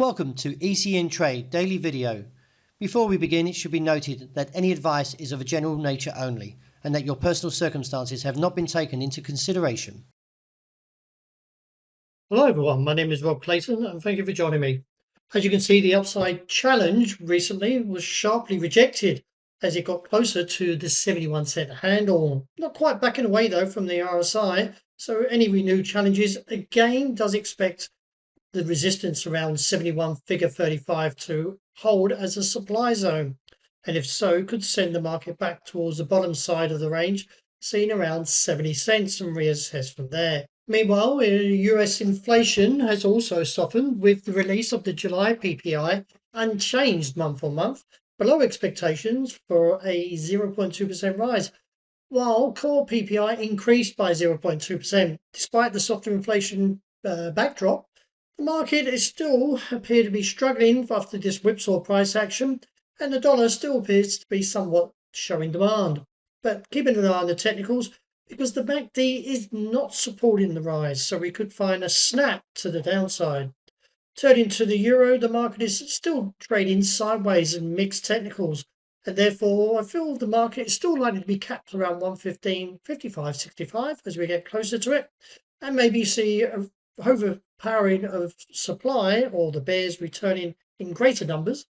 Welcome to ECN Trade Daily Video. Before we begin, it should be noted that any advice is of a general nature only and that your personal circumstances have not been taken into consideration. Hello everyone, my name is Rob Clayton and thank you for joining me. As you can see, the upside challenge recently was sharply rejected as it got closer to the 71-cent handle. Not quite backing away though from the RSI, so any renewed challenges again does expect the resistance around 71 figure 35 to hold as a supply zone, and if so could send the market back towards the bottom side of the range, seen around 70 cents, and reassess from there. Meanwhile, US inflation has also softened with the release of the July PPI unchanged month on month, below expectations for a 0.2% rise, while core PPI increased by 0.2%. Despite the softer inflation backdrop, the market is still appear to be struggling after this whipsaw price action, and the dollar still appears to be somewhat showing demand. But keeping an eye on the technicals, because the MACD is not supporting the rise, so we could find a snap to the downside. Turning to the euro, the market is still trading sideways in mixed technicals, and therefore I feel the market is still likely to be capped around 115.55.65 as we get closer to it, and maybe see a overpowering of supply, or the bears returning in greater numbers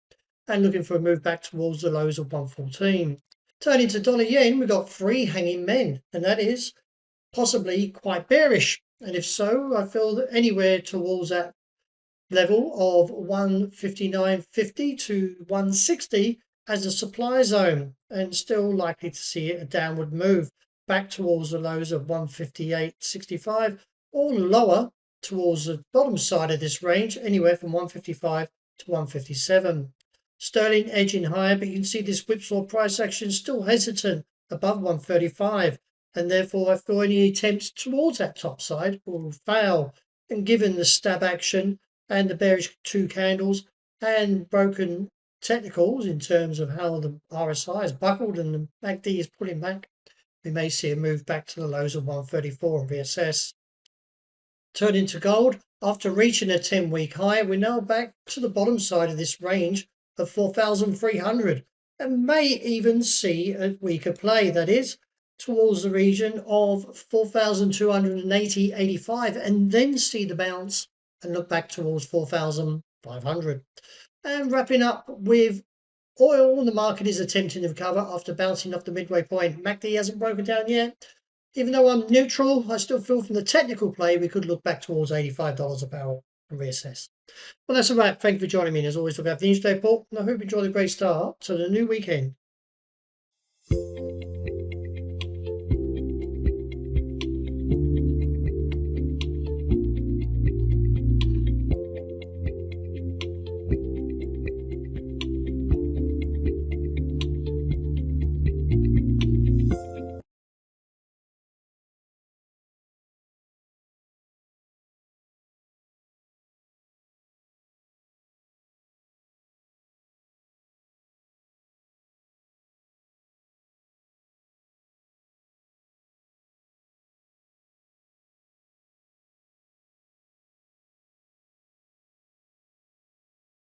and looking for a move back towards the lows of 114. Turning to dollar yen, we've got three hanging men, and that is possibly quite bearish. And if so, I feel that anywhere towards that level of 159.50 to 160 as a supply zone, and still likely to see a downward move back towards the lows of 158.65 or lower towards the bottom side of this range, anywhere from 155 to 157. Sterling edging higher, but you can see this whipsaw price action still hesitant above 135, and therefore I feel any attempts towards that top side will fail. And given the stab action and the bearish two candles and broken technicals in terms of how the RSI is buckled and the MACD is pulling back, we may see a move back to the lows of 134 and reassess. Turning to gold, after reaching a 10-week high, we're now back to the bottom side of this range of 4,300 and may even see a weaker play, that is, towards the region of 4,280.85, and then see the bounce and look back towards 4,500. And wrapping up with oil, the market is attempting to recover after bouncing off the midway point. MACD hasn't broken down yet. Even though I'm neutral, I still feel from the technical play we could look back towards $85 a barrel and reassess. Well, that's a wrap. Thank you for joining me. And as always, look out for the Newsday report, and I hope you enjoy the great start to the new weekend.